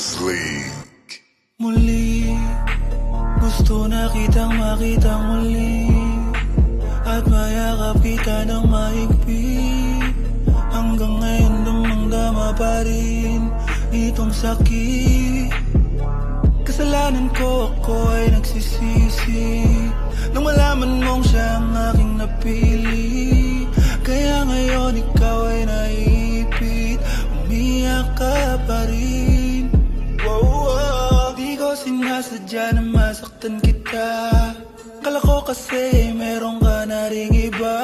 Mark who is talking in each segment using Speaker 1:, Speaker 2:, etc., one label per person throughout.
Speaker 1: Sleek.
Speaker 2: Muli, gusto na kitang makita muli, at mayakap kita ng mahigpit. Hanggang ngayon damang-dama pa rin itong sakit. Kasalanan ko, ako ay nagsisisi nang malaman mong siya ang aking napili. Kaya ngayon ikaw ay naipit, umiyak ka pa rin. Di ko sinasadya na masaktan kita. Kala ko kasi meron ka na ring iba,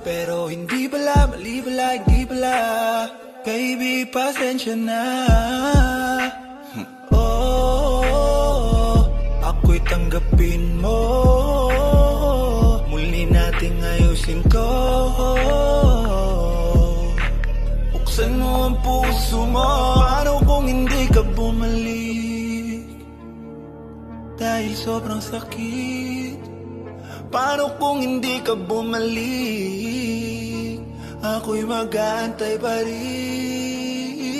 Speaker 2: pero hindi pala, mali pala, hindi pala. Baby, pasensya na. Ako'y tanggapin mo, muli nating ayusin ko. Buksan mo ang puso mo. Paano kung hindi ka bumalik? Dahil sobrang sakit. Paano kung hindi ka bumalik? Ako'y mag-aantay pa rin.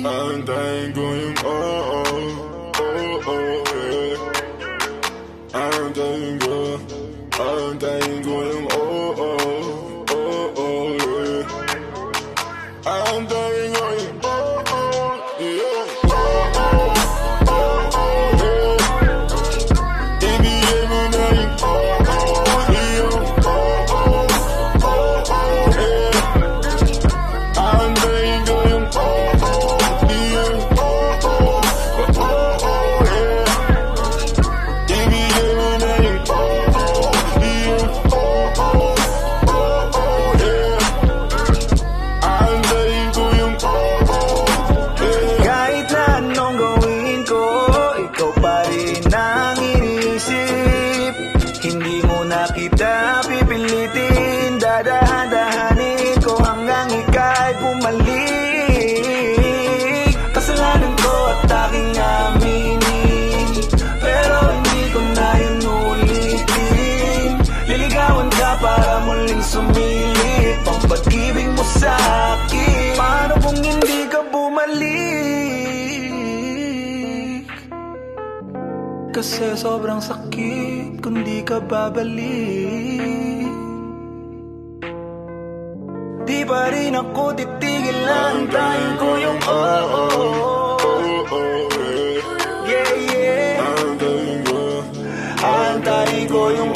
Speaker 3: Aantayin ko yung oh, yeah. Aantayin ko yung oh, yeah. Aantayin ko yung yeah. Ibigay mo na yung yeah. Aantayin ko yung
Speaker 2: kita pipilitin, dadahan-dahanin ko hanggang ika'y bumalik. Kasalanan ko at aking aminin, pero hindi ko na yun ulitin. Liligawan ka para muling sumilip ang pag-ibig mo sa akin. Paano kung hindi ka bumalik? Kasi sobrang sakit kung di ka babalik. Di pa rin ako titigil, antayin ko yung yeah, yeah. Antayin ko yung